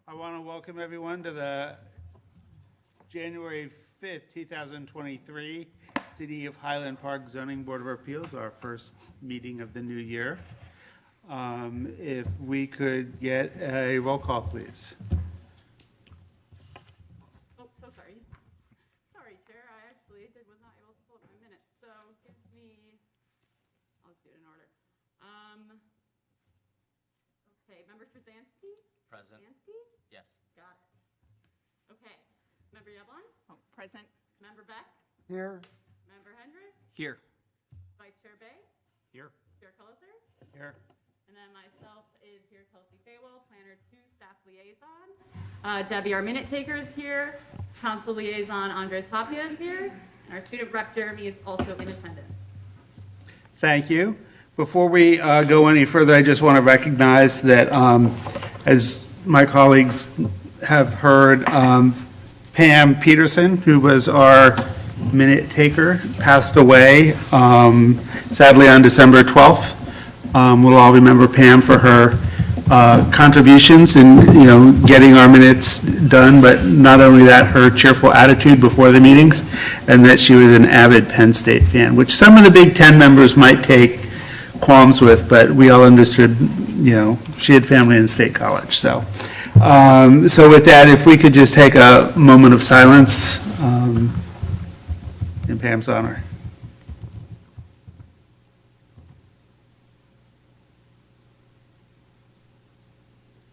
I want to welcome everyone to the January 5th, 2023 City of Highland Park Zoning Board of Appeals, our first meeting of the new year. If we could get a roll call, please. Oh, so sorry. Sorry, Chair, I actually was not able to pull up my minutes, so give me, I'll just do it in order. Okay, Member Straczynski? Present. Straczynski? Yes. Got it. Okay, Member Yablon? Oh, present. Member Beck? Here. Member Hendrick? Here. Vice Chair Bay? Here. Chair Colliser? Here. And then myself is here, Kelsey Faywell, Planner 2, Staff Liaison. Debbie, our minute taker, is here. Council Liaison Andres Tapia is here. And our Student Rep Jeremy is also in attendance. Thank you. Before we go any further, I just want to recognize that, as my colleagues have heard, Pam Peterson, who was our minute taker, passed away sadly on December 12th. We'll all remember Pam for her contributions in, getting our minutes done, but not only that, her cheerful attitude before the meetings, and that she was an avid Penn State fan, which some of the Big Ten members might take qualms with, but we all understood, she had family in State College. So with that, if we could just take a moment of silence in Pam's honor.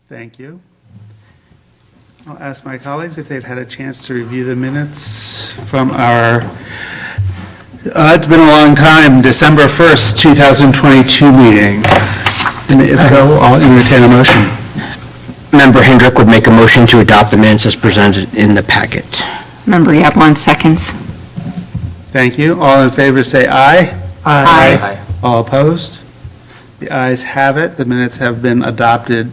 Thank you. I'll ask my colleagues if they've had a chance to review the minutes from our, it's been a long time, December 1st, 2022 meeting. And if so, I'll entertain a motion. Member Hendrick would make a motion to adopt the minutes as presented in the packet. Member Yablon seconds. Thank you. All in favor say aye. Aye. All opposed? The ayes have it. The minutes have been adopted.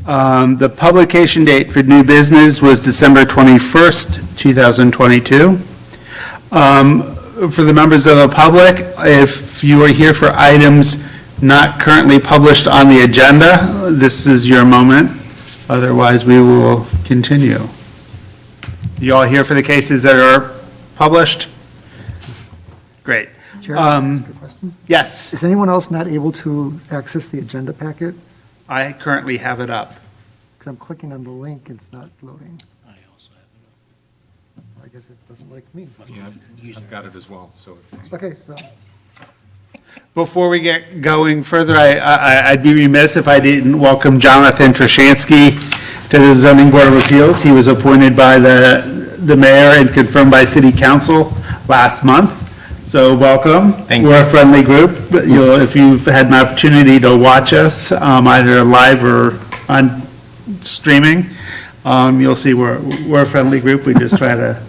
The publication date for new business was December 21st, 2022. For the members of the public, if you are here for items not currently published on the agenda, this is your moment. Otherwise, we will continue. You all here for the cases that are published? Great. Chair, can I ask a question? Yes, Is anyone else not able to access the agenda packet? I currently have it up. Because I'm clicking on the link, it's not loading. I also have I guess it doesn't like me. Yeah, I've got it as well, so it's. Okay, so, Before we get going further, I'd be remiss if I didn't welcome Jonathan Trashansky to the Zoning Board of Appeals. He was appointed by the mayor and confirmed by city council last month. So welcome. Thank you. We're a friendly group. If you've had an opportunity to watch us, either live or on streaming, you'll see we're a friendly group. We just try to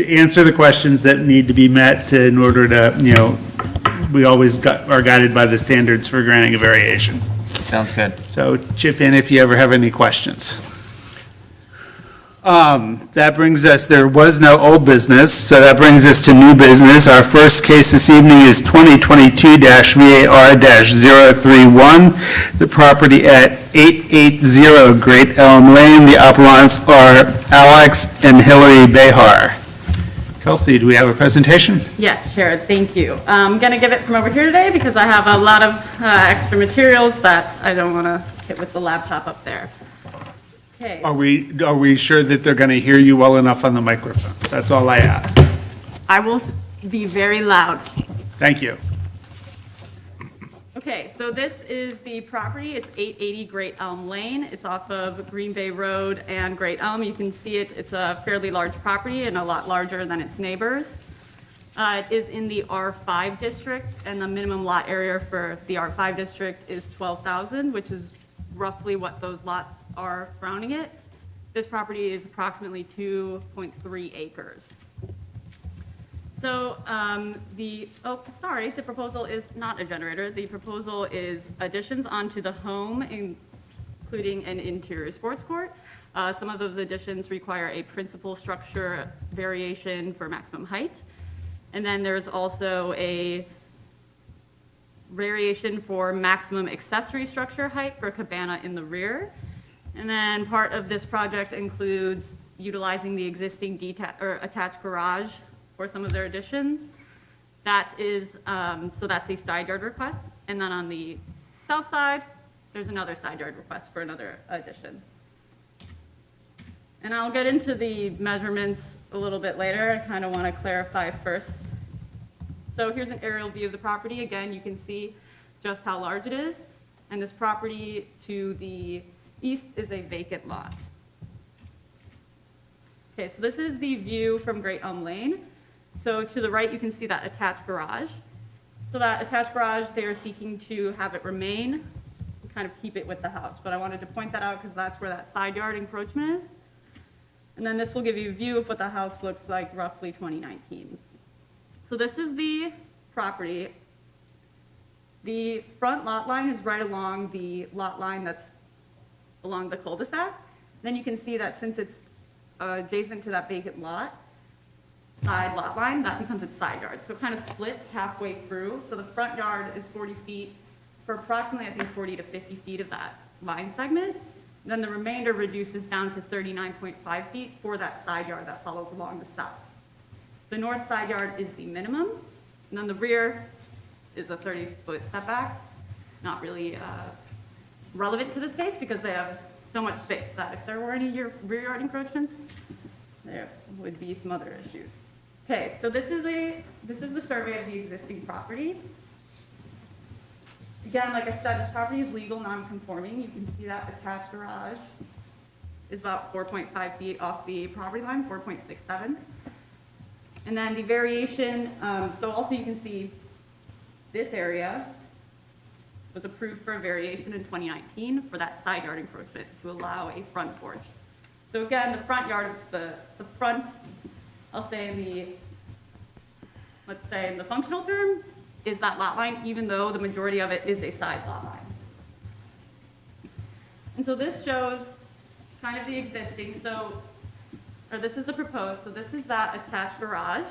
answer the questions that need to be met in order to, we always are guided by the standards for granting a variation. Sounds good. So chip in if you ever have any questions. That brings us, there was no old business, so that brings us to new business. Our first case this evening is 2022-VAR-031, the property at 880 Great Elm Lane. The appellants are Alex and Hillary Behar. Kelsey, do we have a presentation? Yes, Chair, thank you. I'm going to give it from over here today because I have a lot of extra materials that I don't want to hit with the laptop up there. Okay. Are we sure that they're going to hear you well enough on the microphone? That's all I ask. I will be very loud. Thank you. Okay, so this is the property. It's 880 Great Elm Lane. It's off of Green Bay Road and Great Elm. You can see it. It's a fairly large property and a lot larger than its neighbors. It is in the R5 district, and the minimum lot area for the R5 district is 12,000, which is roughly what those lots are surrounding it. This property is approximately 2.3 acres. So the proposal is not a generator. The proposal is additions onto the home, including an interior sports court. Some of those additions require a principal structure variation for maximum height. And then there's also a variation for maximum accessory structure height for a cabana in the rear. And then part of this project includes utilizing the existing attached garage for some of their additions. That is, so that's a side yard request. And then on the south side, there's another side yard request for another addition. And I'll get into the measurements a little bit later. I kind of want to clarify first. So here's an aerial view of the property. Again, you can see just how large it is. And this property to the east is a vacant lot. Okay, so this is the view from Great Elm Lane. So to the right, you can see that attached garage. So that attached garage, they are seeking to have it remain, kind of keep it with the house. But I wanted to point that out because that's where that side yard encroachment is. And then this will give you a view of what the house looks like roughly 2019. So this is the property. The front lot line is right along the lot line that's along the cul-de-sac. Then you can see that since it's adjacent to that vacant lot, side lot line, that becomes its side yard. So it kind of splits halfway through. So the front yard is 40 feet for approximately, I think, 40 to 50 feet of that line segment. Then the remainder reduces down to 39.5 feet for that side yard that follows along the south. The north side yard is the minimum, and then the rear is a 30-foot setback. Not really relevant to this case because they have so much space that if there were any rear yard encroachments, there would be some other issues. Okay, so this is the survey of the existing property. Again, like I said, this property is legal non-conforming. You can see that attached garage is about 4.5 feet off the property line, 4.67. And then the variation, so also you can see this area was approved for a variation in 2019 for that side yard encroachment to allow a front porch. So again, the front yard, the front, I'll say let's say in the functional term, is that lot line, even though the majority of it is a side lot line. And so this shows kind of the existing, or this is the proposed, so this is that attached garage.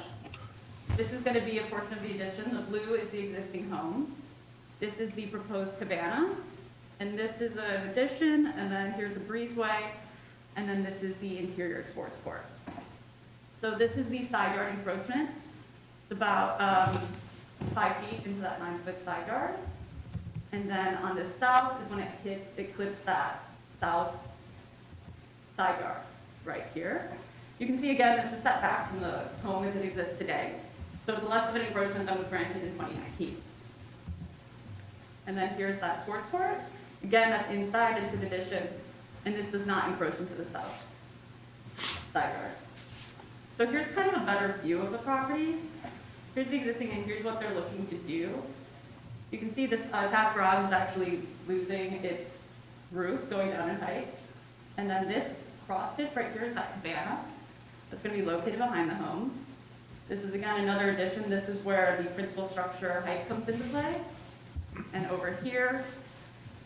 This is going to be a portion of the addition. The blue is the existing home. This is the proposed cabana, and this is an addition, and then here's a breezeway, and then this is the interior sports court. So this is the side yard encroachment. It's about 5 feet into that 9-foot side yard. And then on the south is when it clips that south side yard right here. You can see again, this is setback from the home as it exists today. So it's less of an encroachment than was granted in 2019. And then here's that sports court. Again, that's inside, it's an addition, and this does not encroach into the south side yard. So here's kind of a better view of the property. Here's the existing, and here's what they're looking to do. You can see this attached garage is actually losing its roof, going down in height. And then this cross stitch right here is that cabana that's going to be located behind the home. This is, again, another addition. This is where the principal structure height comes into play. And over here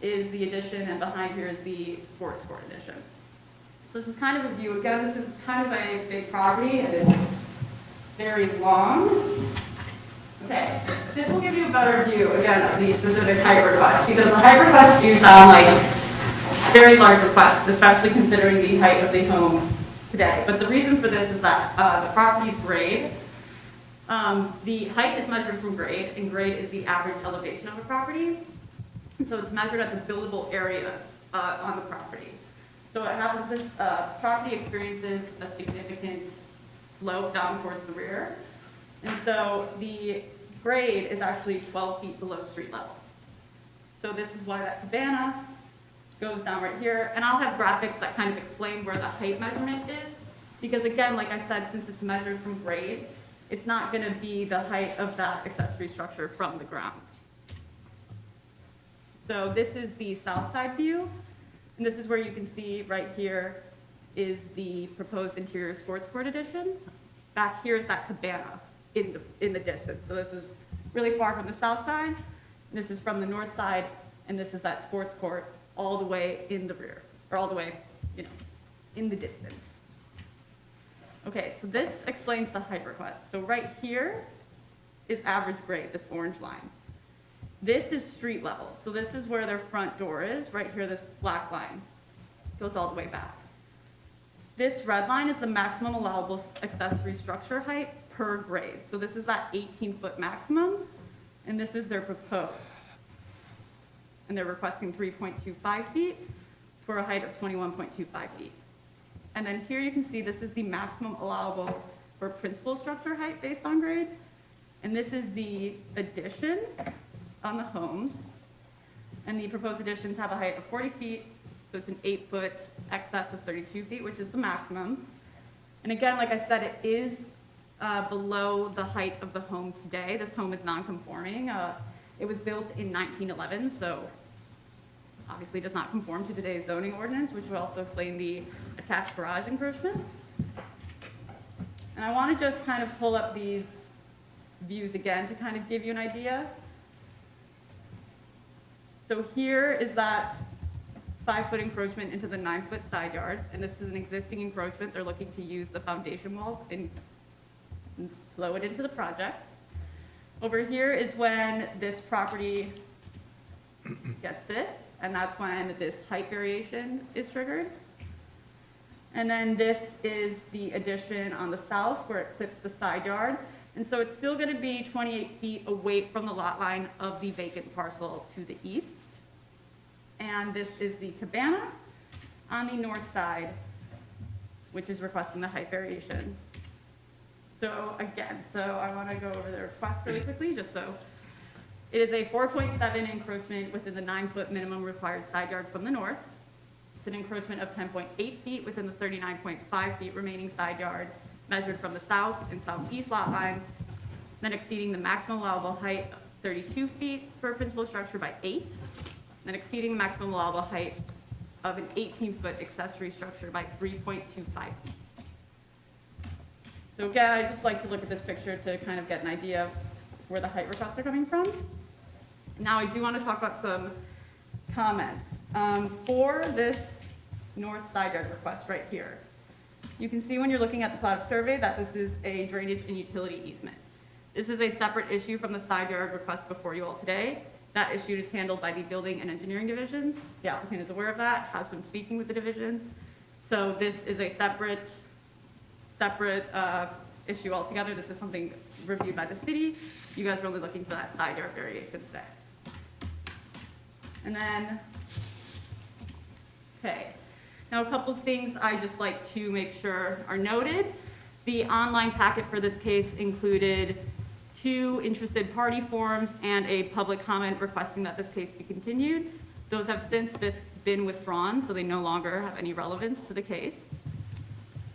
is the addition, and behind here is the sports court addition. So this is kind of a view. Again, this is kind of a big property. It is very long. Okay, this will give you a better view, again, of the specific height requests, because the height requests do sound like very large requests, especially considering the height of the home today. But the reason for this is that the property's grade. The height is measured from grade, and grade is the average elevation of a property. And so it's measured at the buildable areas on the property. So what happens is property experiences a significant slope down towards the rear. And so the grade is actually 12 feet below street level. So this is why that cabana goes down right here. And I'll have graphics that kind of explain where the height measurement is. Because again, like I said, since it's measured from grade, it's not going to be the height of that accessory structure from the ground. So this is the south side view. And this is where you can see right here is the proposed interior sports court addition. Back here is that cabana in the distance. So this is really far from the south side. This is from the north side, and this is that sports court all the way in the rear, or all the way, in the distance. Okay, so this explains the height request. So right here is average grade, this orange line. This is street level. So this is where their front door is, right here, this black line. goes all the way back. This red line is the maximum allowable accessory structure height per grade. So this is that 18-foot maximum, and this is their proposed. And they're requesting 3.25 feet for a height of 21.25 feet. And then here you can see this is the maximum allowable for principal structure height based on grade. And this is the addition on the homes. And the proposed additions have a height of 40 feet, so it's an 8-foot excess of 32 feet, which is the maximum. And again, like I said, it is below the height of the home today. This home is non-conforming. It was built in 1911, so obviously does not conform to today's zoning ordinance, which would also explain the attached garage encroachment. And I want to just kind of pull up these views again to kind of give you an idea. So here is that 5-foot encroachment into the 9-foot side yard, and this is an existing encroachment. They're looking to use the foundation walls and flow it into the project. Over here is when this property gets this, and that's when this height variation is triggered. And then this is the addition on the south where it clips the side yard. And so it's still going to be 28 feet away from the lot line of the vacant parcel to the east. And this is the cabana on the north side, which is requesting the height variation. So again, I want to go over the request really quickly, just so. It is a 4.7 encroachment within the 9-foot minimum required side yard from the north. It's an encroachment of 10.8 feet within the 39.5 feet remaining side yard measured from the south and southeast lot lines, then exceeding the maximum allowable height of 32 feet for a principal structure by 8, then exceeding the maximum allowable height of an 18-foot accessory structure by 3.25 feet. So again, I just like to look at this picture to kind of get an idea of where the height requests are coming from. Now I do want to talk about some comments. For this north side yard request right here, you can see when you're looking at the plat of survey that this is a drainage and utility easement. This is a separate issue from the side yard request before you all today. That issue is handled by the building and engineering divisions. The applicant is aware of that, has been speaking with the divisions. So this is a separate issue altogether. This is something reviewed by the city. You guys are only looking for that side yard variation today. And then, okay. Now, a couple of things I just like to make sure are noted. The online packet for this case included 2 interested party forms and a public comment requesting that this case be continued. Those have since been withdrawn, so they no longer have any relevance to the case.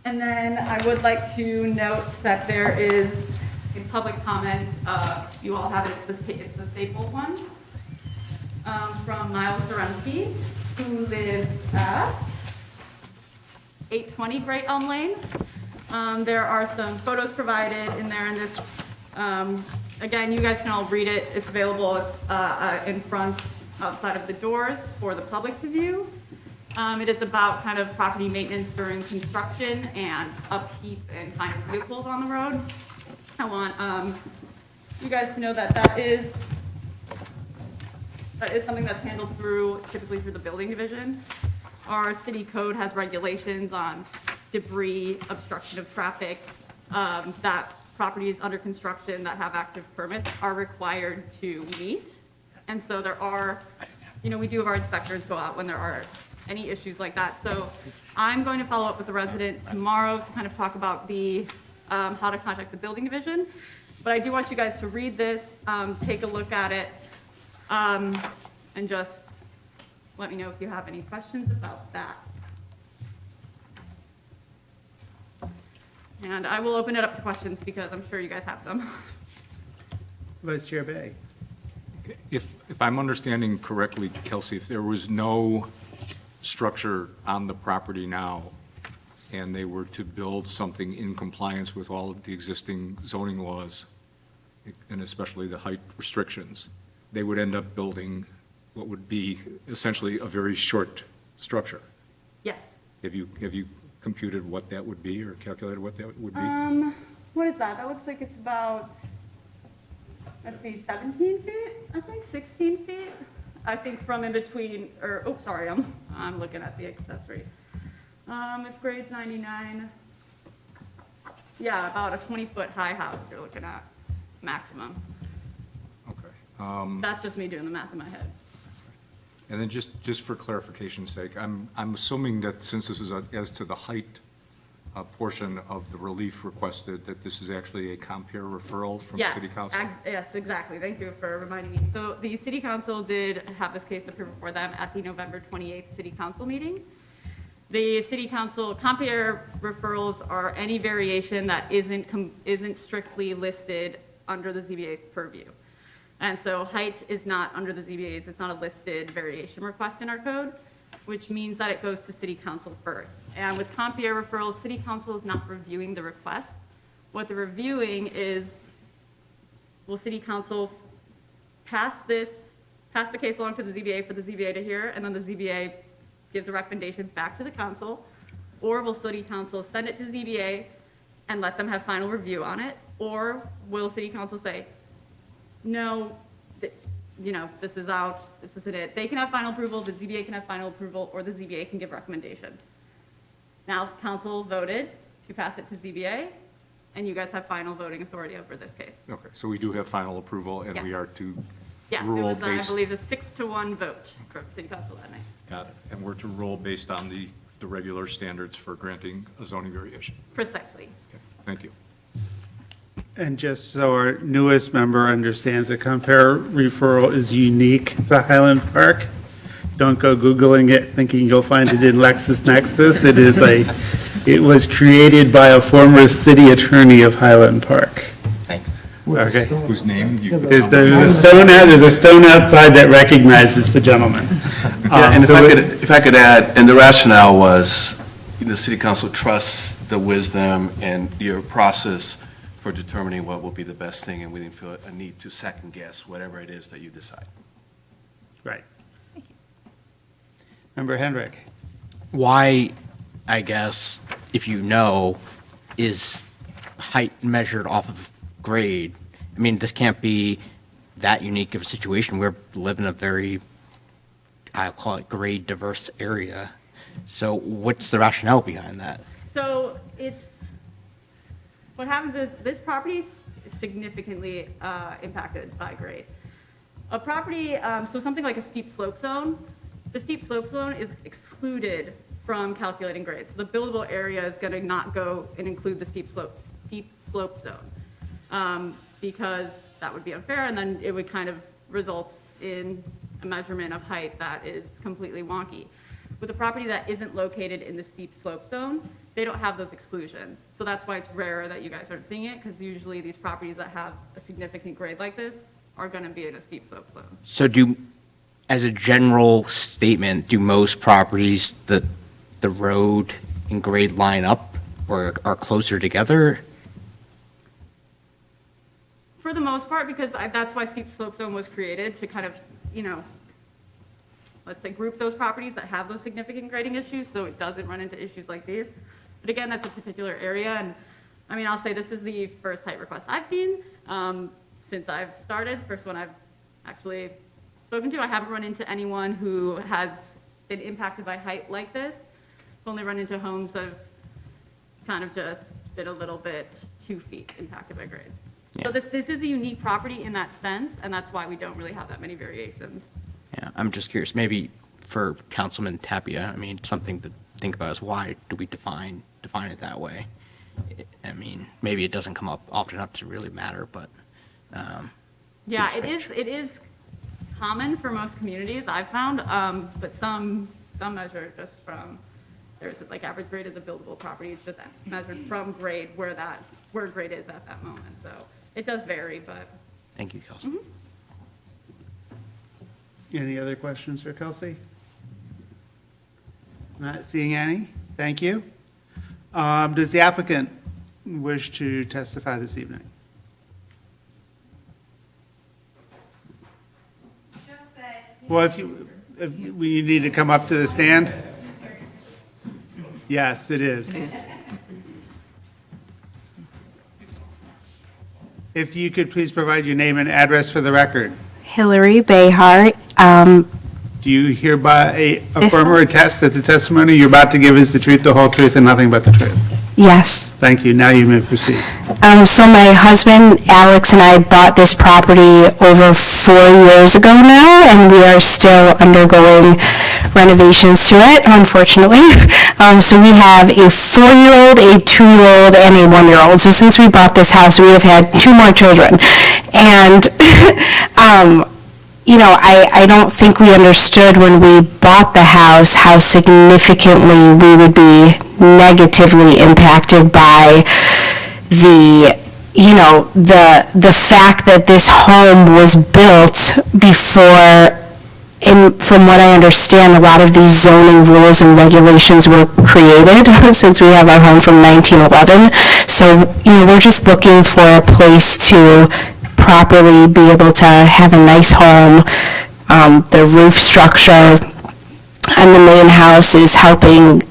And then I would like to note that there is a public comment, you all have it, it's the stapled one, from Miles Dorensky, who lives at 820 Great Elm Lane. There are some photos provided in there in this. Again, you guys can all read it. It's available. It's in front, outside of the doors for the public to view. It is about kind of property maintenance during construction and upkeep and kind of vehicles on the road. I want you guys to know that that is something that's handled typically through the building division. Our city code has regulations on debris, obstruction of traffic, that properties under construction that have active permits are required to meet. And so there are, we do have our inspectors go out when there are any issues like that. So I'm going to follow up with the resident tomorrow to kind of talk about the, how to contact the building division. But I do want you guys to read this, take a look at it, and just let me know if you have any questions about that. And I will open it up to questions because I'm sure you guys have some. Vice Chair Bay. If I'm understanding correctly, Kelsey, if there was no structure on the property now, and they were to build something in compliance with all of the existing zoning laws, and especially the height restrictions, they would end up building what would be essentially a very short structure. Yes. Have you computed what that would be or calculated what that would be? What is that? That looks like it's about, let's see, 17 feet, I think, 16 feet. I think from in between, or, oh, sorry, I'm looking at the accessory. If grade's 99, yeah, about a 20-foot high house you're looking at, maximum. Okay. That's just me doing the math in my head. And then just for clarification's sake, I'm assuming that since this is as to the height portion of the relief requested, that this is actually a compare referral from Yes, city council? Yes, exactly. Thank you for reminding me. So the city council did have this case approved before them at the November 28th city council meeting. The city council compare referrals are any variation that isn't strictly listed under the ZBA's purview. And so height is not under the ZBA's, it's not a listed variation request in our code, which means that it goes to city council first. And with compare referrals, city council is not reviewing the request. What they're reviewing is, will city council pass the case along to the ZBA for the ZBA to hear, and then the ZBA gives a recommendation back to the council, or will city council send it to ZBA and let them have final review on it, or will city council say, no, this is out, this isn't it. They can have final approval, the ZBA can have final approval, or the ZBA can give recommendation. Now, council voted to pass it to ZBA, and you guys have final voting authority over this case. Okay, so we do have final approval, and we are to Yes, it rule was, I based... believe, a 6-1 vote for city council that night. Got it. And we're to rule based on the regular standards for granting a zoning variation. Precisely. Okay, thank you. And just so our newest member understands, a compare referral is unique to Highland Park. Don't go Googling it thinking you'll find it in LexisNexis. It was created by a former city attorney of Highland Park. Thanks. Okay. Whose name? There's a stone outside that recognizes the gentleman. Yeah, and So if I could add, and the rationale was, the city council trusts the wisdom and your process for determining what will be the best thing, and we didn't feel a need to second guess whatever it is that you decide. Right. Member Hendrick. Why, I guess, if you know, is height measured off of grade? I mean, this can't be that unique of a situation. We live in a very, I'll call it grade diverse area. So what's the rationale behind that? So what happens is this property is significantly impacted by grade. A property, so something like a steep slope zone, the steep slope zone is excluded from calculating grade. So the buildable area is going to not go and include the steep slope zone because that would be unfair, and then it would kind of result in a measurement of height that is completely wonky. With a property that isn't located in the steep slope zone, they don't have those exclusions. So that's why it's rare that you guys aren't seeing it, because usually these properties that have a significant grade like this are going to be in a steep slope zone. So as a general statement, do most properties, the road and grade line up or are closer together? For the most part, because that's why steep slope zone was created, to kind of, let's say, group those properties that have those significant grading issues so it doesn't run into issues like these. But again, that's a particular area, and I mean, I'll say this is the first height request I've seen since I've started, first one I've actually spoken to. I haven't run into anyone who has been impacted by height like this. I've only run into homes that have kind of just been a little bit 2 feet impacted by grade. So this is a unique property in that sense, and that's why we don't really have that many variations. Yeah, I'm just curious, maybe for Councilman Tapia, I mean, something to think about is why do we define it that way? I mean, maybe it doesn't come up often enough to really matter, but. Yeah, seems it is common for most communities, I've found, but some measure just from, there's like average grade of the buildable property, it's just measured from grade where grade is at that moment, so it does vary, but. Thank you, Kelsey. Any other questions for Kelsey? Not seeing any. Thank you. Does the applicant wish to testify this evening? Well, if you need to come up to the stand? Yes, it is. If you could please provide your name and address for the record. Hillary Behar, Do you hereby affirm or attest that the testimony you're about to give is the truth, the whole truth, and nothing but the truth? Yes. Thank you. Now you may proceed. So my husband, Alex, and I bought this property over 4 years ago now, and we are still undergoing renovations to it, unfortunately. So we have a 4-year-old, a 2-year-old, and a 1-year-old. So since we bought this house, we have had 2 more children. And, I don't think we understood when we bought the house how significantly we would be negatively impacted by the fact that this home was built before, and from what I understand, a lot of these zoning rules and regulations were created since we have our home from 1911. So, we're just looking for a place to properly be able to have a nice home. The roof structure on the main house is helping,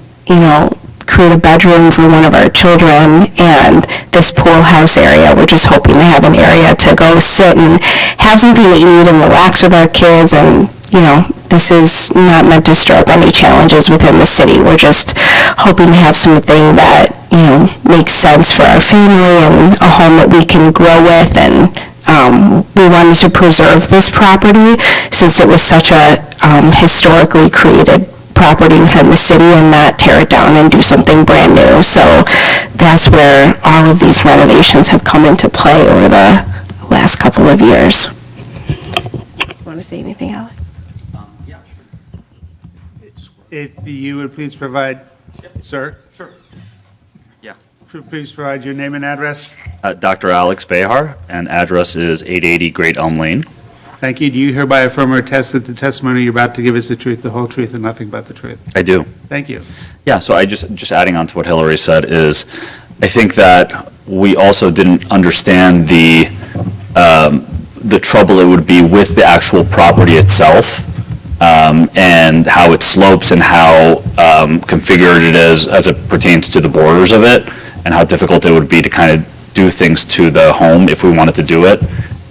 create a bedroom for one of our children, and this pool house area, we're just hoping to have an area to go sit and have something to eat and relax with our kids, and, this is not meant to stir up any challenges within the city. We're just hoping to have something that, makes sense for our family and a home that we can grow with, and we wanted to preserve this property since it was such a historically created property within the city, and not tear it down and do something brand new. So that's where all of these renovations have come into play over the last couple of years. Want to say anything, Alex? If you would please provide, sir? Sure. Yeah. Please provide your name and address. Dr. Alex Behar, and address is 880 Great Elm Lane. Thank you. Do you hereby affirm or attest that the testimony you're about to give is the truth, the whole truth, and nothing but the truth? I do. Thank you. Yeah, so I just adding on to what Hillary said is, I think that we also didn't understand the trouble it would be with the actual property itself, and how it slopes and how configured it is as it pertains to the borders of it, and how difficult it would be to kind of do things to the home if we wanted to do it.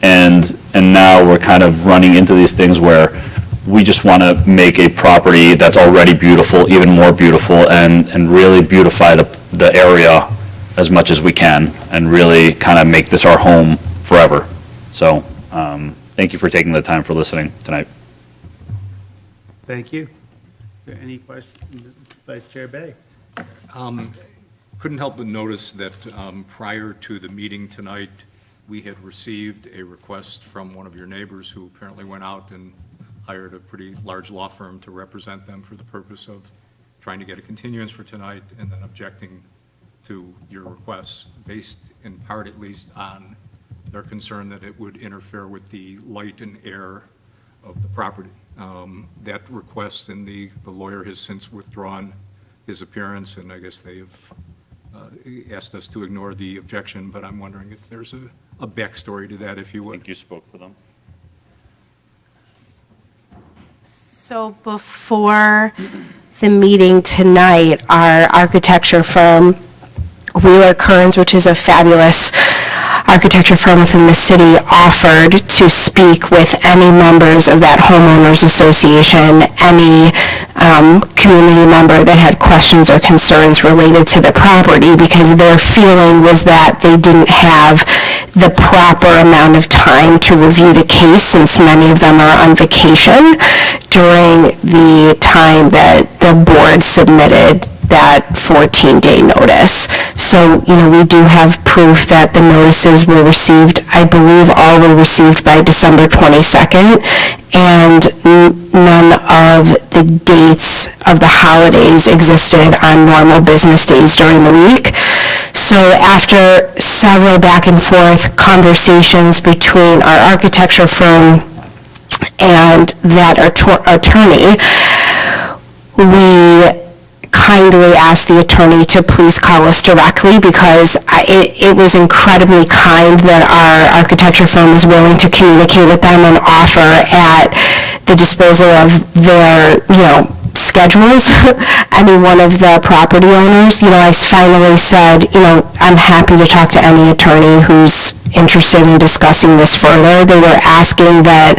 And now we're kind of running into these things where we just want to make a property that's already beautiful even more beautiful, and really beautify the area as much as we can, and really kind of make this our home forever. So thank you for taking the time for listening tonight. Thank you. Are there any questions? Vice Chair Bay. Couldn't help but notice that prior to the meeting tonight, we had received a request from one of your neighbors who apparently went out and hired a pretty large law firm to represent them for the purpose of trying to get a continuance for tonight, and then objecting to your requests, based in part at least on their concern that it would interfere with the light and air of the property. That request, and the lawyer has since withdrawn his appearance, and I guess they have asked us to ignore the objection, but I'm wondering if there's a backstory to that, if you I would. think you spoke to them. So before the meeting tonight, our architecture firm, Wheeler Kearns, which is a fabulous architecture firm within the city, offered to speak with any members of that homeowners association, any community member that had questions or concerns related to the property, because their feeling was that they didn't have the proper amount of time to review the case, since many of them are on vacation during the time that the board submitted that 14-day notice. So, we do have proof that the notices were received, I believe all were received by December 22nd, and none of the dates of the holidays existed on normal business days during the week. So after several back and forth conversations between our architecture firm and that attorney, we kindly asked the attorney to please call us directly, because it was incredibly kind that our architecture firm was willing to communicate with them and offer at the disposal of their, schedules, any one of the property owners. I finally said, I'm happy to talk to any attorney who's interested in discussing this further. They were asking that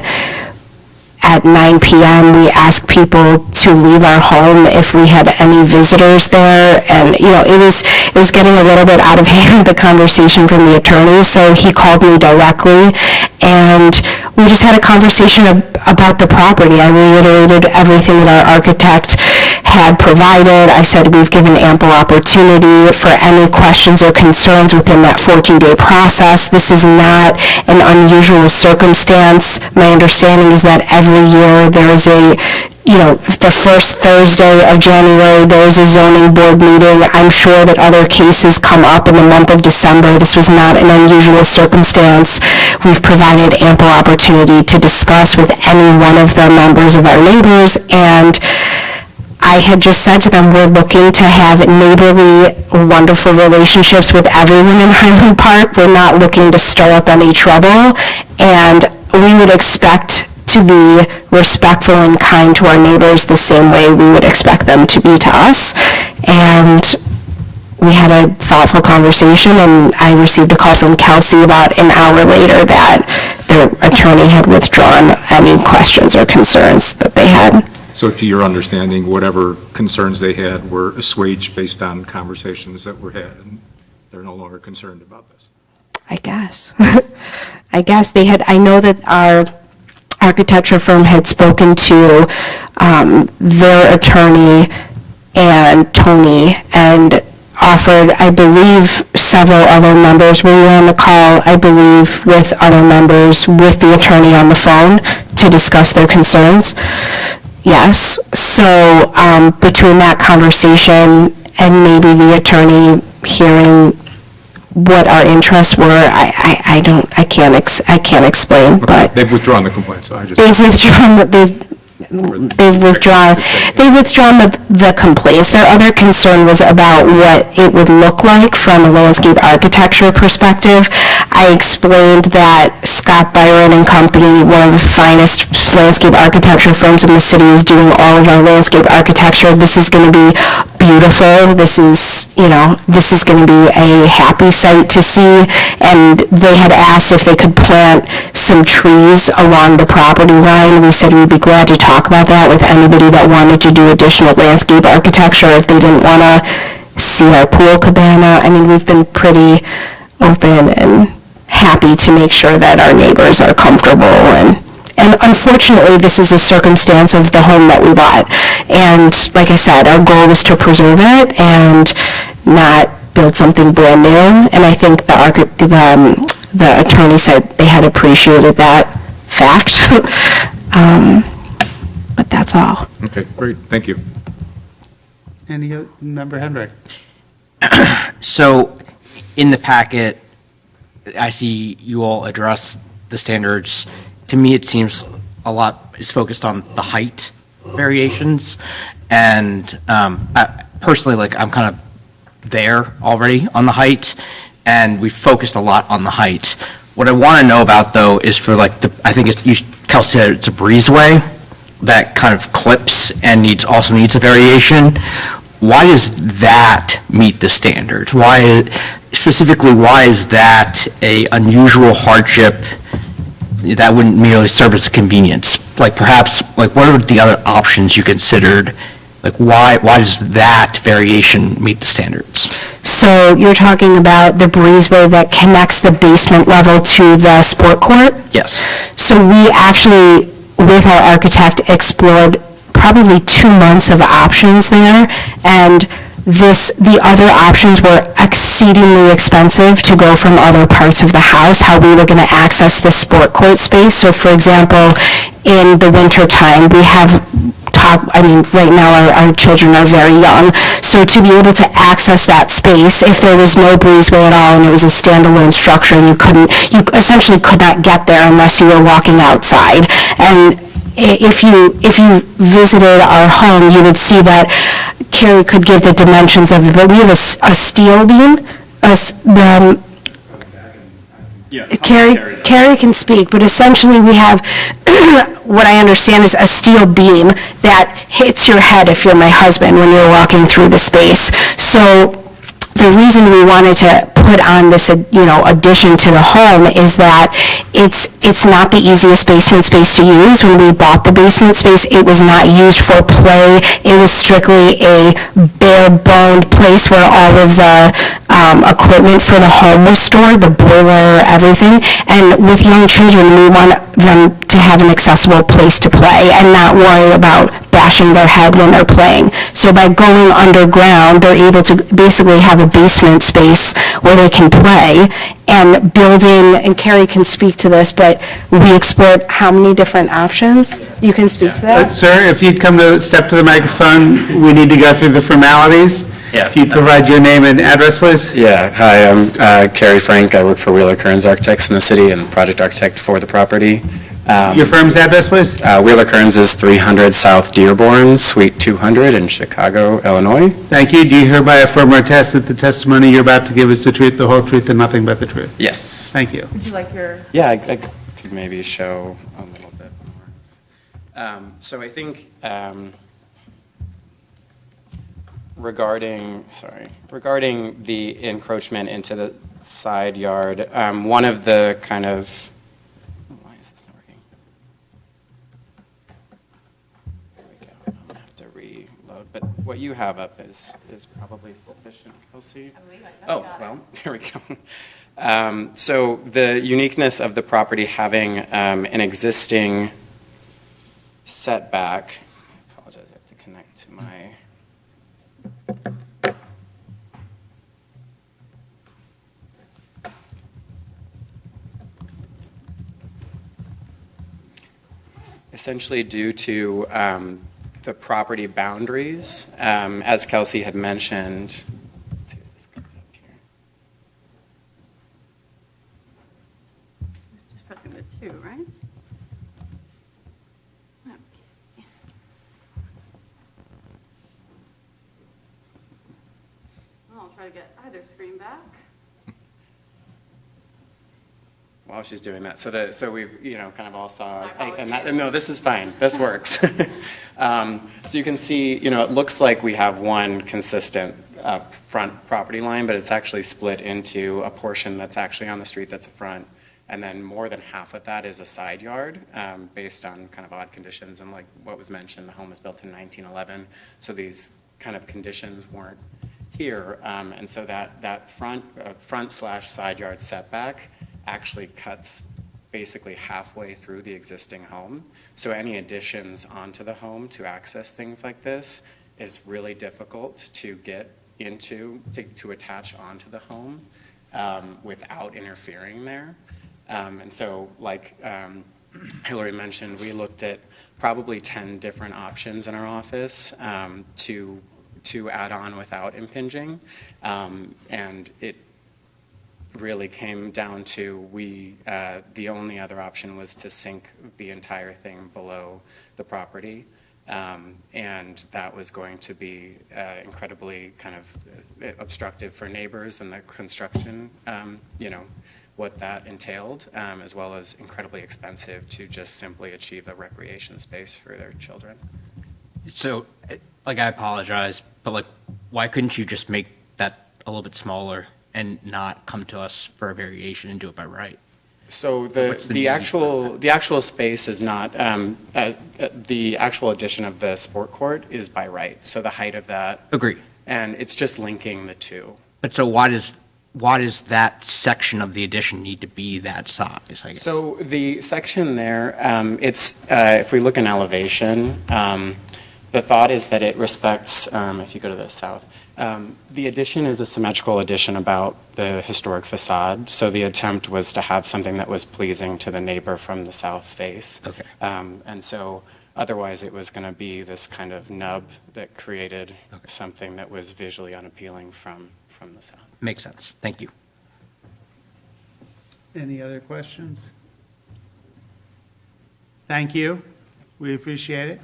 at 9 p.m., we asked people to leave our home if we had any visitors there. And, it was getting a little bit out of hand, the conversation from the attorney. So he called me directly, and we just had a conversation about the property. I reiterated everything that our architect had provided. I said we've given ample opportunity for any questions or concerns within that 14-day process. This is not an unusual circumstance. My understanding is that every year there is the first Thursday of January, there is a zoning board meeting. I'm sure that other cases come up in the month of December. This was not an unusual circumstance. We've provided ample opportunity to discuss with any one of the members of our neighbors, and I had just said to them, we're looking to have neighborly, wonderful relationships with everyone in Highland Park. We're not looking to stir up any trouble, and we would expect to be respectful and kind to our neighbors the same way we would expect them to be to us. And we had a thoughtful conversation, and I received a call from Kelsey about an hour later that their attorney had withdrawn any questions or concerns that they had. So to your understanding, whatever concerns they had were assuaged based on conversations that were had, and they're no longer concerned about this? I guess. I know that our architecture firm had spoken to their attorney and Tony and offered, I believe, several other members. We were on the call, I believe, with other members with the attorney on the phone to discuss their concerns. Yes. So between that conversation and maybe the attorney hearing what our interests were, I can't explain, but They've withdrawn the complaint, so I just... they've withdrawn the complaints. Their other concern was about what it would look like from a landscape architecture perspective. I explained that Scott Byron and Company, one of the finest landscape architecture firms in the city, is doing all of our landscape architecture. This is going to be beautiful. This is going to be a happy sight to see. And they had asked if they could plant some trees along the property line. We said we'd be glad to talk about that with anybody that wanted to do additional landscape architecture if they didn't want to see our pool cabana. I mean, we've been pretty open and happy to make sure that our neighbors are comfortable. And unfortunately, this is a circumstance of the home that we bought. And like I said, our goal was to preserve it and not build something brand new. And I think the attorney said they had appreciated that fact. But that's all. Okay, great, thank you. Member Hendrick? So, in the packet, I see you all address the standards. To me, it seems a lot is focused on the height variations, and personally, I'm kind of there already on the height, and we focused a lot on the height. What I want to know about, though, is for I think Kelsey said it's a breezeway that kind of clips and also needs a variation. Why does that meet the standards? Why is that a unusual hardship that wouldn't merely serve as a convenience? Perhaps, what are the other options you considered? Why does that variation meet the standards? So you're talking about the breezeway that connects the basement level to the sport court? Yes. So we actually, with our architect, explored probably 2 months of options there, and the other options were exceedingly expensive to go from other parts of the house, how we were going to access the sport court space. So for example, in the winter time, we have right now our children are very young, so to be able to access that space, if there was no breezeway at all and it was a standalone structure, you essentially could not get there unless you were walking outside. And if you visited our home, you would see that Carrie could give the dimensions of it, but we have a steel beam. Carrie can speak, but essentially we have what I understand is a steel beam that hits your head if you're my husband when you're walking through the space. So the reason we wanted to put on this, addition to the home is that it's not the easiest basement space to use. When we bought the basement space, it was not used for play. It was strictly a bare-boned place where all of the equipment for the home was stored, the boiler, everything. And with young children, we want them to have an accessible place to play and not worry about bashing their head when they're playing. So by going underground, they're able to basically have a basement space where they can play, and building, and Carrie can speak to this, but we explored how many different options. You can speak to that? Sir, if you'd step to the microphone, we need to go through the formalities. Yeah. If you'd provide your name and address, please. Yeah, hi, I'm Carrie Frank. I work for Wheeler Kearns Architects in the city and project architect for the property. Your firm's address, please? Wheeler Kearns is 300 South Dearborn, Suite 200 in Chicago, Illinois. Thank you. Do you hereby affirm or attest that the testimony you're about to give is the truth, the whole truth, and nothing but the truth? Yes. Thank you. Would you like your? Yeah, I could maybe show a little bit more. So I think regarding the encroachment into the side yard, one of the kind of, why is this not working? There we go. I'm gonna have to reload, but what you have up is probably sufficient, Kelsey. Oh, well, here we go. So the uniqueness of the property having an existing setback, I apologize, I have to connect to my. Essentially due to the property boundaries, as Kelsey had mentioned. Let's see if this comes up here. Just pressing the 2, right? Okay. I'll try to get either screen back. While she's doing that, so we've, kind of all saw, My and that, apologies. no, this is fine, this works. So you can see, it looks like we have one consistent front property line, but it's actually split into a portion that's actually on the street that's a front, and then more than half of that is a side yard, based on kind of odd conditions, and like what was mentioned, the home was built in 1911, so these kind of conditions weren't here, and so that front/side yard setback actually cuts basically halfway through the existing home. So any additions onto the home to access things like this is really difficult to get into, to attach onto the home without interfering there. And so like Hillary mentioned, we looked at probably 10 different options in our office to add on without impinging. And it really came down to the only other option was to sink the entire thing below the property. And that was going to be incredibly kind of obstructive for neighbors and the construction, what that entailed, as well as incredibly expensive to just simply achieve a recreation space for their children. So, I apologize, but why couldn't you just make that a little bit smaller and not come to us for a variation and do it by right? So What's the the need actual space is not, the actual addition of the sport court is by right, so the height of that. Agree. And it's just linking the two. But so why does that section of the addition need to be that size, I guess? So the section there, if we look in elevation, the thought is that it respects, if you go to the south, the addition is a symmetrical addition about the historic facade. So the attempt was to have something that was pleasing to the neighbor from the south face. Okay. And so otherwise it was going to be this kind of nub that created something that was visually unappealing from the south. Makes sense. Thank you. Any other questions? Thank you. We appreciate it.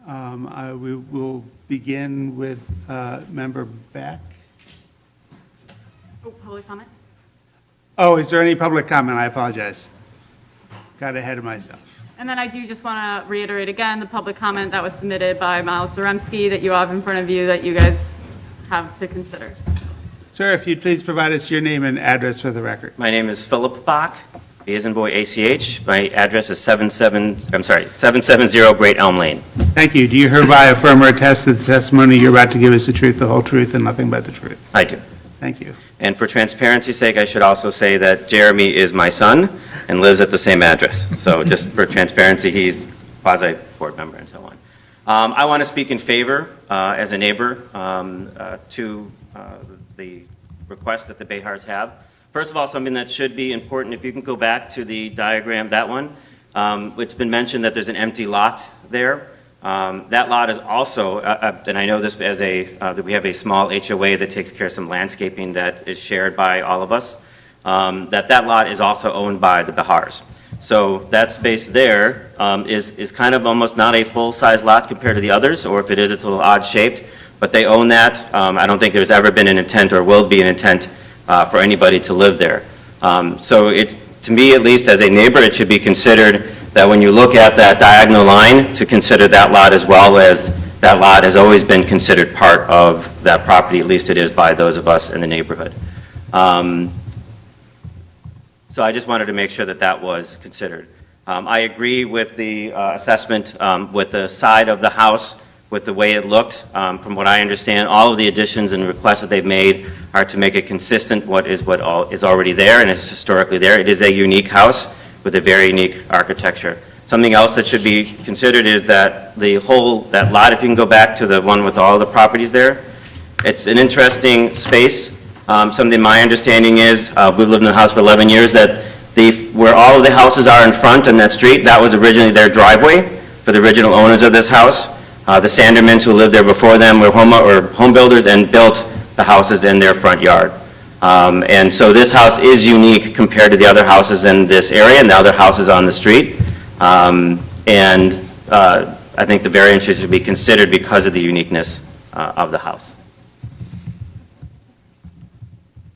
We will begin with Member Beck. Oh, public comment? Oh, is there any public comment? I apologize. Got ahead of myself. And then I do just want to reiterate again, the public comment that was submitted by Miles Zaremski that you have in front of you, that you guys have to consider. Sir, if you'd please provide us your name and address for the record. My name is Philip Bach, B as in boy, ACH. My address is 770 Great Elm Lane. Thank you. Do you hereby affirm or attest that the testimony you're about to give is the truth, the whole truth, and nothing but the truth? I do. Thank you. And for transparency's sake, I should also say that Jeremy is my son and lives at the same address. So just for transparency, he's quasi-board member and so on. I want to speak in favor, as a neighbor, to the request that the Behars have. First of all, something that should be important, if you can go back to the diagram, that one, it's been mentioned that there's an empty lot there. That lot is also, and I know this as that we have a small HOA that takes care of some landscaping that is shared by all of us, that lot is also owned by the Behars. So that space there is kind of almost not a full-size lot compared to the others, or if it is, it's a little odd-shaped, but they own that. I don't think there's ever been an intent or will be an intent for anybody to live there. So to me, at least as a neighbor, it should be considered that when you look at that diagonal line, to consider that lot as well, as that lot has always been considered part of that property, at least it is by those of us in the neighborhood. So I just wanted to make sure that that was considered. I agree with the assessment with the side of the house, with the way it looked. From what I understand, all of the additions and requests that they've made are to make it consistent what is already there and is historically there. It is a unique house with a very unique architecture. Something else that should be considered is that that lot, if you can go back to the one with all the properties there, it's an interesting space. Something my understanding is, we've lived in the house for 11 years, that where all of the houses are in front on that street, that was originally their driveway for the original owners of this house. The Sandermans who lived there before them were home builders and built the houses in their front yard. And so this house is unique compared to the other houses in this area and the other houses on the street. I think the variance should be considered because of the uniqueness of the house.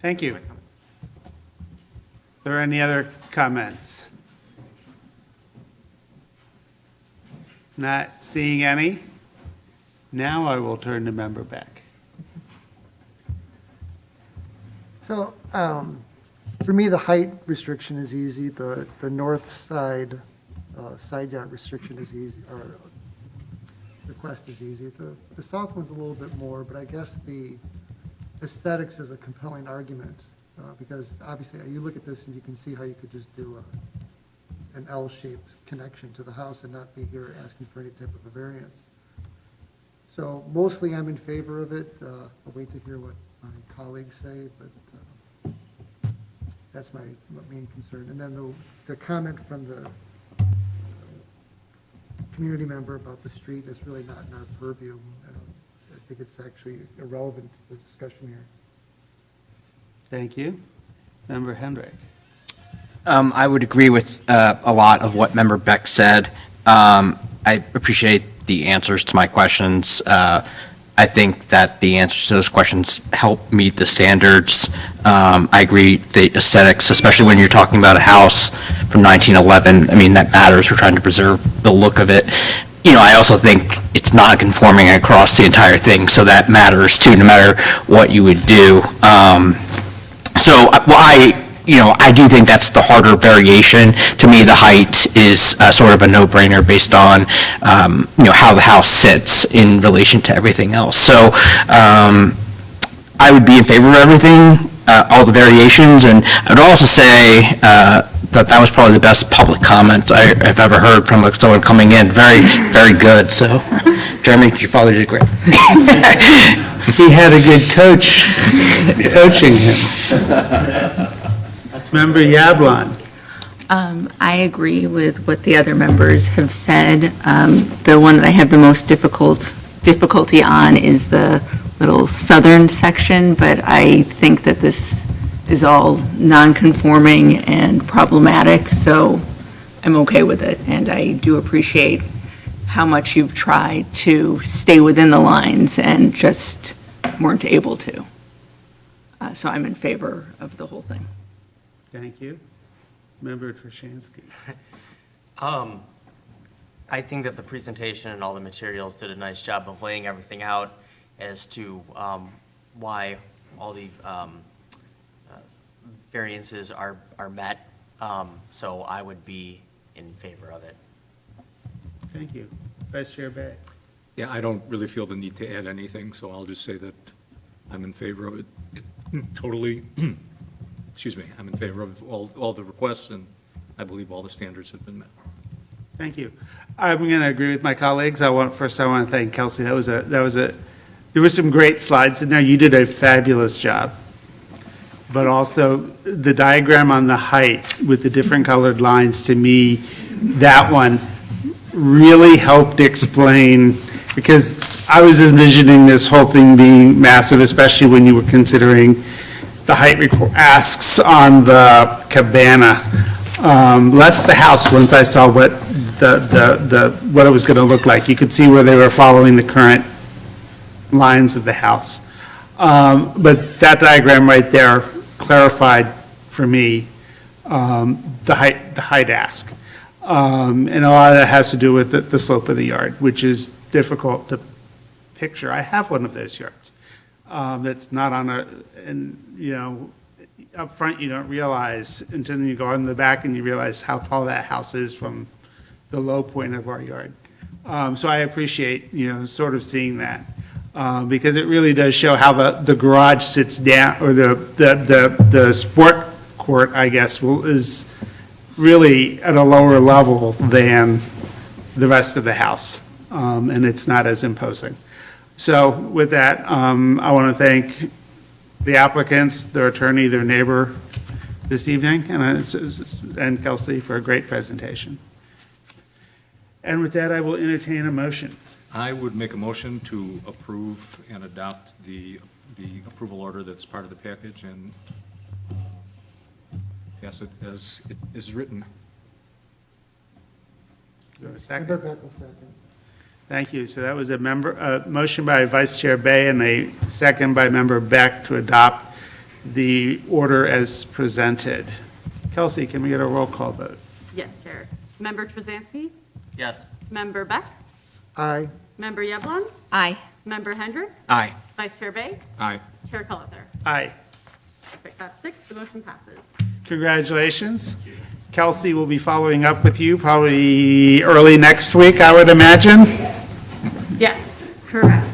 Thank you. Are there any other comments? Not seeing any. Now I will turn to Member Beck. So, for me, the height restriction is easy, the north side, side yard restriction is easy, or request is easy. The south one's a little bit more, but I guess the aesthetics is a compelling argument, because obviously, you look at this and you can see how you could just do an L-shaped connection to the house and not be here asking for any type of a variance. So mostly I'm in favor of it. I'll wait to hear what my colleagues say, but that's my main concern. And then the comment from the community member about the street is really not in our purview. I think it's actually irrelevant to the discussion here. Thank you. Member Hendrick. I would agree with a lot of what Member Beck said. I appreciate the answers to my questions. I think that the answers to those questions help meet the standards. I agree the aesthetics, especially when you're talking about a house from 1911, I mean, that matters. We're trying to preserve the look of it. You know, I also think it's not conforming across the entire thing, so that matters too, no matter what you would do. I do think that's the harder variation. To me, the height is sort of a no-brainer based on, how the house sits in relation to everything else. So I would be in favor of everything, all the variations, and I'd also say that was probably the best public comment I've ever heard from someone coming in. Very, very good. So, Jeremy, your father did great. He had a good coach coaching him. Member Yablon. I agree with what the other members have said. The one that I have the most difficulty on is the little southern section, but I think that this is all non-conforming and problematic, so I'm okay with it. And I do appreciate how much you've tried to stay within the lines and just weren't able to. So I'm in favor of the whole thing. Thank you. Member Trushansky. I think that the presentation and all the materials did a nice job of laying everything out as to why all the variances are met. So I would be in favor of it. Thank you. Vice Chair Bay. Yeah, I don't really feel the need to add anything, so I'll just say that I'm in favor of it totally. Excuse me, I'm in favor of all the requests, and I believe all the standards have been met. Thank you. I'm going to agree with my colleagues. I want to thank Kelsey. There were some great slides in there. You did a fabulous job. But also the diagram on the height with the different colored lines, to me, that one really helped explain, because I was envisioning this whole thing being massive, especially when you were considering the height asks on the cabana. Less the house, once I saw what what it was going to look like. You could see where they were following the current lines of the house. But that diagram right there clarified for me the height ask. And a lot of that has to do with the slope of the yard, which is difficult to picture. I have one of those yards that's not on up front you don't realize until you go in the back and you realize how tall that house is from the low point of our yard. So I appreciate, sort of seeing that. Because it really does show how the garage sits down, or the sport court, I guess, is really at a lower level than the rest of the house, and it's not as imposing. So with that, I want to thank the applicants, their attorney, their neighbor this evening, and Kelsey for a great presentation. And with that, I will entertain a motion. I would make a motion to approve and adopt the approval order that's part of the package and pass it as it is written. Do you have a second? Member Beck will second. Thank you. So that was a motion by Vice Chair Bay and a second by Member Beck to adopt the order as presented. Kelsey, can we get a roll call vote? Yes, Chair. Member Trzanski? Yes. Member Beck? Aye. Member Yeblon? Aye. Member Hendrick? Aye. Vice Chair Bay? Aye. Chair Cullither? Aye. Perfect, that's 6, the motion passes. Congratulations. Kelsey will be following up with you probably early next week, I would imagine. Yes, correct.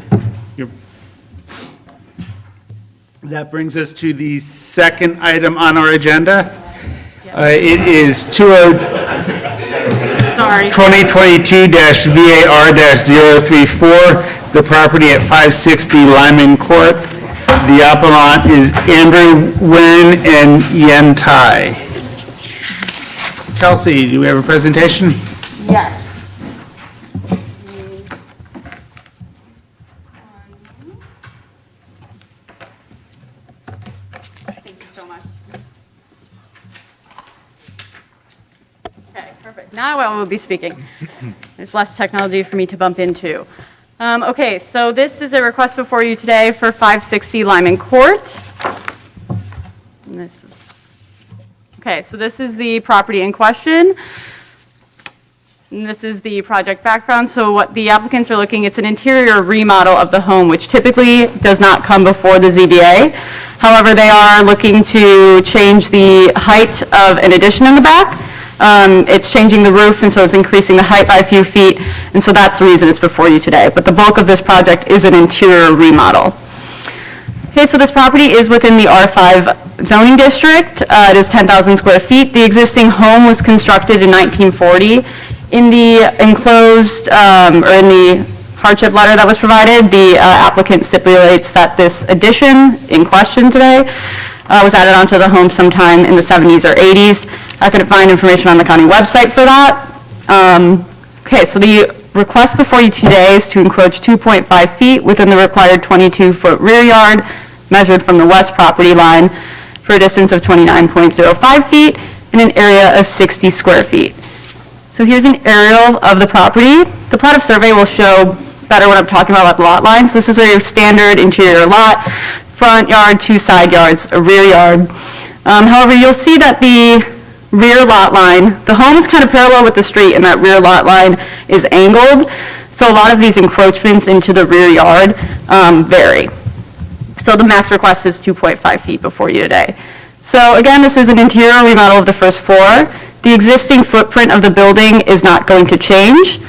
That brings us to the second item on our agenda. It is 2022-VAR-034, the property at 560 Lyman Court. The appellant is Andrew Nguyen and Yen Tai. Kelsey, do we have a presentation? Yes. Thank you so much. Okay, perfect. Now I will be speaking. There's less technology for me to bump into. Okay, so this is a request before you today for 560 Lyman Court. Okay, so this is the property in question. And this is the project background. So what the applicants are looking, it's an interior remodel of the home, which typically does not come before the ZBA. However, they are looking to change the height of an addition in the back. It's changing the roof, and so it's increasing the height by a few feet, and so that's the reason it's before you today. But the bulk of this project is an interior remodel. Okay, so this property is within the R5 zoning district. It is 10,000 square feet. The existing home was constructed in 1940. In the enclosed, or in the hardship letter that was provided, the applicant stipulates that this addition in question today was added onto the home sometime in the 70s or 80s. I couldn't find information on the county website for that. Okay, so the request before you today is to encroach 2.5 feet within the required 22-foot rear yard measured from the west property line for a distance of 29.05 feet in an area of 60 square feet. So here's an aerial of the property. The plot of survey will show better what I'm talking about with lot lines. This is a standard interior lot, front yard, 2 side yards, a rear yard. However, you'll see that the rear lot line, the home is kind of parallel with the street, and that rear lot line is angled. So a lot of these encroachments into the rear yard vary. So the max request is 2.5 feet before you today. So again, this is an interior remodel of the first floor. The existing footprint of the building is not going to change.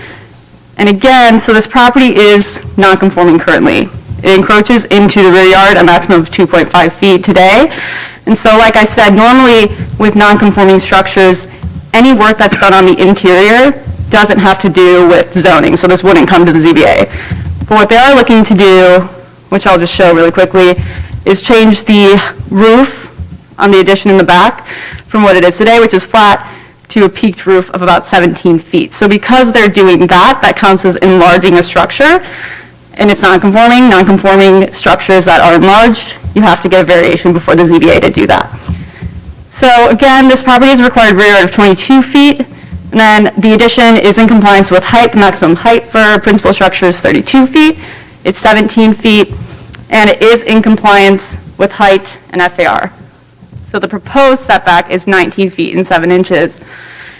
And again, so this property is non-conforming currently. It encroaches into the rear yard a maximum of 2.5 feet today. And so like I said, normally with non-conforming structures, any work that's done on the interior doesn't have to do with zoning, so this wouldn't come to the ZBA. But what they are looking to do, which I'll just show really quickly, is change the roof on the addition in the back from what it is today, which is flat, to a peaked roof of about 17 feet. So because they're doing that, that counts as enlarging a structure, and it's non-conforming. Non-conforming structures that are enlarged, you have to get a variation before the ZBA to do that. So again, this property is required rear yard of 22 feet, and then the addition is in compliance with height. The maximum height for principal structure is 32 feet. It's 17 feet, and it is in compliance with height and FAR. So the proposed setback is 19 feet and 7 inches.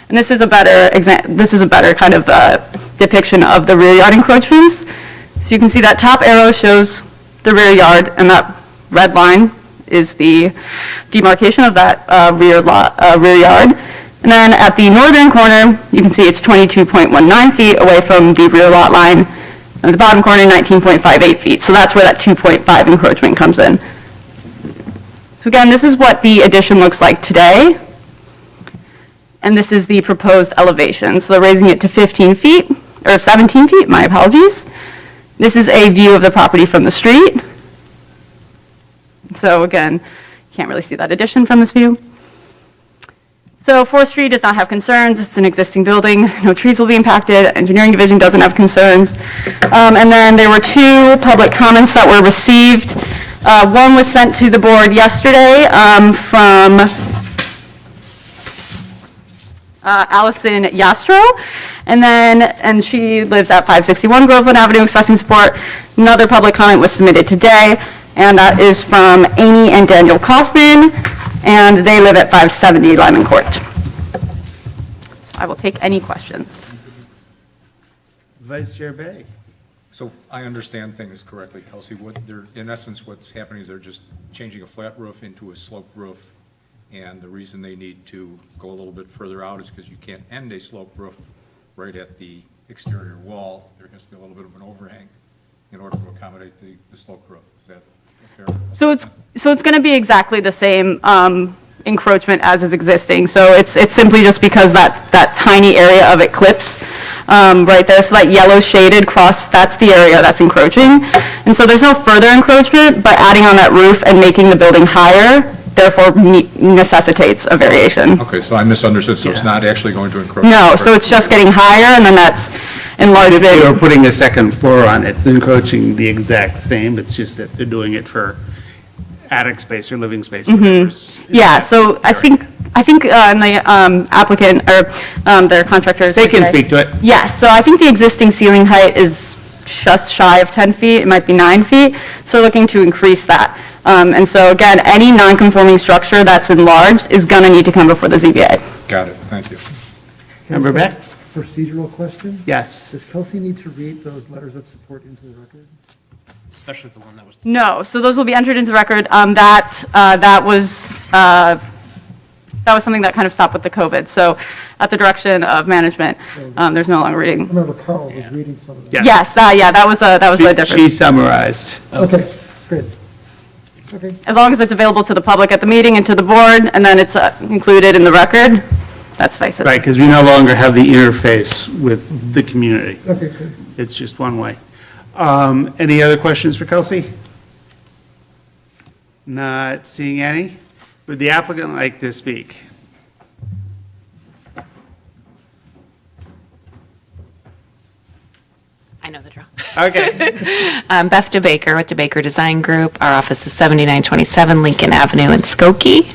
And this is a better kind of depiction of the rear yard encroachments. So you can see that top arrow shows the rear yard, and that red line is the demarcation of that rear yard. And then at the northern corner, you can see it's 22.19 feet away from the rear lot line. At the bottom corner, 19.58 feet. So that's where that 2.5 encroachment comes in. So again, this is what the addition looks like today. And this is the proposed elevation. So they're raising it to 15 feet, or 17 feet, my apologies. This is a view of the property from the street. So again, you can't really see that addition from this view. So 4th Street does not have concerns. It's an existing building. No trees will be impacted. Engineering Division doesn't have concerns. And then there were 2 public comments that were received. One was sent to the board yesterday from Allison Yastro, and she lives at 561 Groveland Avenue, expressing support. Another public comment was submitted today, and that is from Amy and Daniel Kaufman, and they live at 570 Lyman Court. So I will take any questions. Vice Chair Bay. So if I understand things correctly, Kelsey, in essence, what's happening is they're just changing a flat roof into a sloped roof, and the reason they need to go a little bit further out is because you can't end a sloped roof right at the exterior wall. There has to be a little bit of an overhang in order to accommodate the sloped roof. Is that fair? So it's going to be exactly the same encroachment as is existing. So it's simply just because that tiny area of it clips right there. So that yellow shaded cross, that's the area that's encroaching. And so there's no further encroachment, but adding on that roof and making the building higher, therefore necessitates a variation. Okay, so I misunderstood, so it's not actually going to encroach? No, so it's just getting higher, and then that's enlarging. If you're putting a second floor on it, it's encroaching the exact same, it's just that they're doing it for attic space or living space. Yeah, so I think the applicant, or their contractors. They can speak to it. Yes, so I think the existing ceiling height is just shy of 10 feet, it might be 9 feet, so looking to increase that. And so again, any non-conforming structure that's enlarged is going to need to come before the ZBA. Got it, thank you. Member Beck? Procedural question? Yes. Does Kelsey need to read those letters of support into the record? Especially the one that was. No, so those will be entered into the record. That was something that kind of stopped with the COVID. So at the direction of management, there's no longer reading. I remember Carl was reading some of them. Yeah. Yes, that was the difference. She summarized. Okay, great. Okay. As long as it's available to the public at the meeting and to the board, and then it's included in the record, that's suffices. Right, because we no longer have the interface with the community. Okay, good. It's just one way. Any other questions for Kelsey? Not seeing any. Would the applicant like to speak? I know the drill. Okay. I'm Beth DeBaker with DeBaker Design Group. Our office is 7927 Lincoln Avenue in Skokie.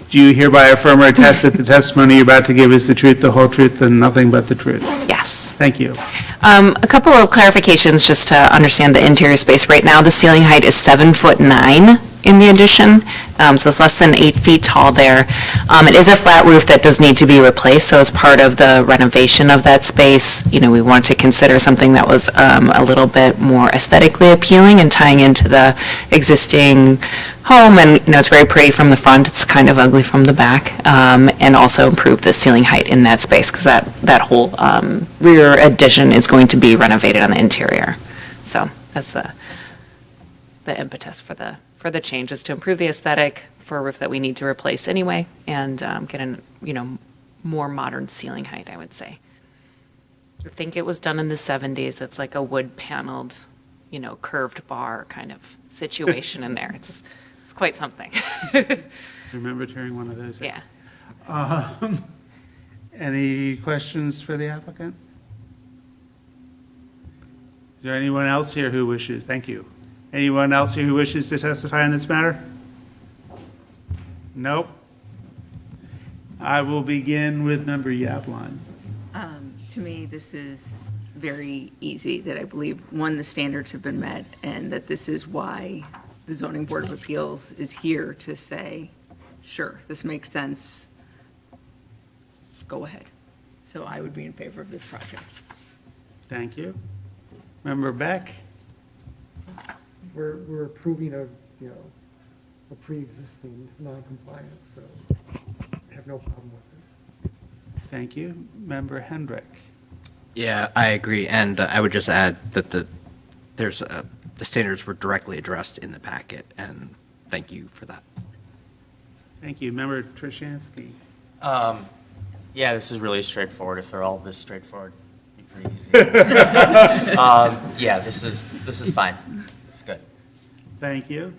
Do you hereby affirm or attest that the testimony you're about to give is the truth, the whole truth, and nothing but the truth? Yes. Thank you. A couple of clarifications just to understand the interior space. Right now, the ceiling height is 7'9". in the addition, so it's less than 8 feet tall there. It is a flat roof that does need to be replaced, so as part of the renovation of that space, we want to consider something that was a little bit more aesthetically appealing and tying into the existing home, and, it's very pretty from the front, it's kind of ugly from the back, and also improve the ceiling height in that space, because that whole rear addition is going to be renovated on the interior. So that's the impetus for the changes, to improve the aesthetic for a roof that we need to replace anyway, and get an, more modern ceiling height, I would say. I think it was done in the 70s. It's like a wood paneled, curved bar kind of situation in there. It's quite something. Remember hearing one of those? Yeah. Any questions for the applicant? Is there anyone else here who wishes? Thank you. Anyone else here who wishes to testify on this matter? Nope. I will begin with Member Yablon. To me, this is very easy, that I believe, one, the standards have been met, and that this is why the Zoning Board of Appeals is here to say, sure, this makes sense, go ahead. So I would be in favor of this project. Thank you. Member Beck? We're approving a pre-existing non-compliance, so I have no problem with it. Thank you. Member Hendrick? Yeah, I agree, and I would just add that the standards were directly addressed in the packet, and thank you for that. Thank you. Member Trushansky? Yeah, this is really straightforward. If they're all this straightforward, it'd be pretty easy. Yeah, this is fine. It's good. Thank you.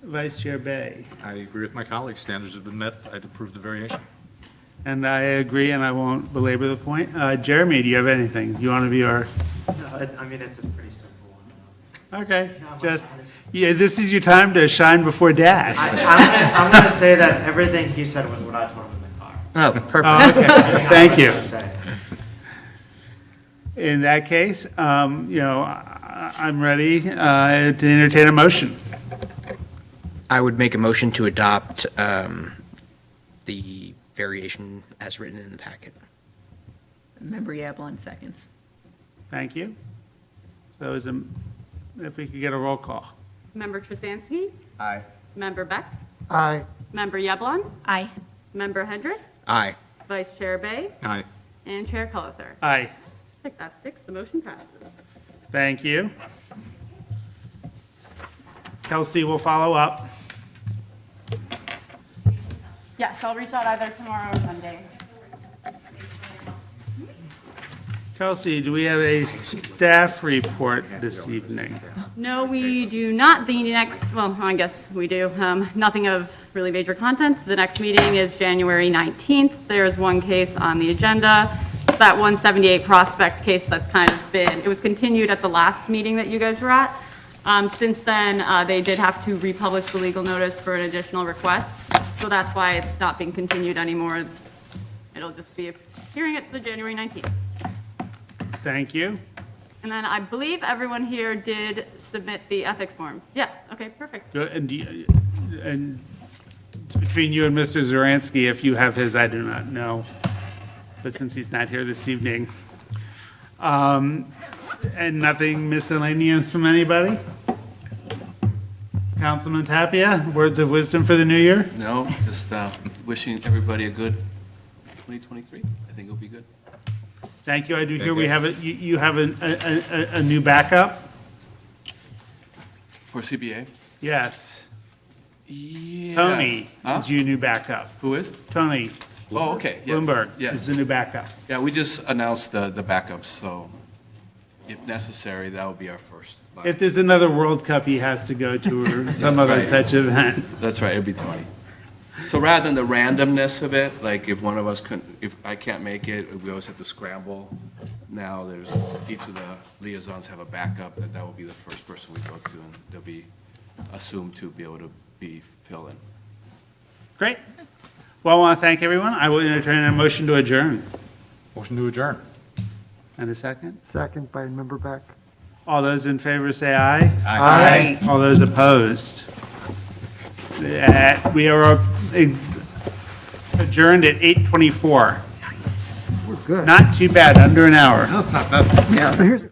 Vice Chair Bay? I agree with my colleagues. Standards have been met. I'd approve the variation. And I agree, and I won't belabor the point. Jeremy, do you have anything? You want to be our? I mean, it's a pretty simple one. Okay, this is your time to shine before Dad. I'm going to say that everything he said was what I told him in the car. Oh, perfect. Oh, okay, thank you. Say. In that case, I'm ready to entertain a motion. I would make a motion to adopt the variation as written in the packet. Member Yablon seconds. Thank you. So if we could get a roll call. Member Trusansky? Aye. Member Beck? Aye. Member Yablon? Aye. Member Hendrick? Aye. Vice Chair Bay? Aye. And Chair Cullither? Aye. I think that's 6. The motion passes. Thank you. Kelsey will follow up. Yes, I'll reach out either tomorrow or Monday. Kelsey, do we have a staff report this evening? No, we do not. The next, well, I guess we do. Nothing of really major content. The next meeting is January 19th. There's one case on the agenda. It's that 178 Prospect case that's kind of been, it was continued at the last meeting that you guys were at. Since then, they did have to republish the legal notice for an additional request. So that's why it's not being continued anymore. It'll just be a hearing at the January 19th. Thank you. And then I believe everyone here did submit the ethics form. Yes, okay, perfect. Good. And it's between you and Mr. Zaransky. If you have his, I do not know. But since he's not here this evening. And nothing miscellaneous from anybody? Councilman Tapia, words of wisdom for the new year? No, just wishing everybody a good 2023. I think it'll be good. Thank you. I do hear we have you have a new backup? For CBA? Yes. Yeah. Tony Huh? is your new backup. Who is? Tony Oh, okay. Yes. Bloomberg Yes. is the new backup. Yeah, we just announced the backups, so if necessary, that will be our first. If there's another World Cup he has to go to or some other right. such event. That's right, it'll be Tony. So rather than the randomness of it, like if one of us if I can't make it, we always have to scramble. Now each of the liaisons have a backup, and that will be the first person we go to, and they'll be assumed to be able to be fill in. Great. Well, I want to thank everyone. I will entertain a motion to adjourn. Motion to adjourn. And a second? Second by Member Beck. All those in favor say aye. Aye. All those opposed? We are adjourned at 8:24. We're good. Not too bad, under an hour. So here's-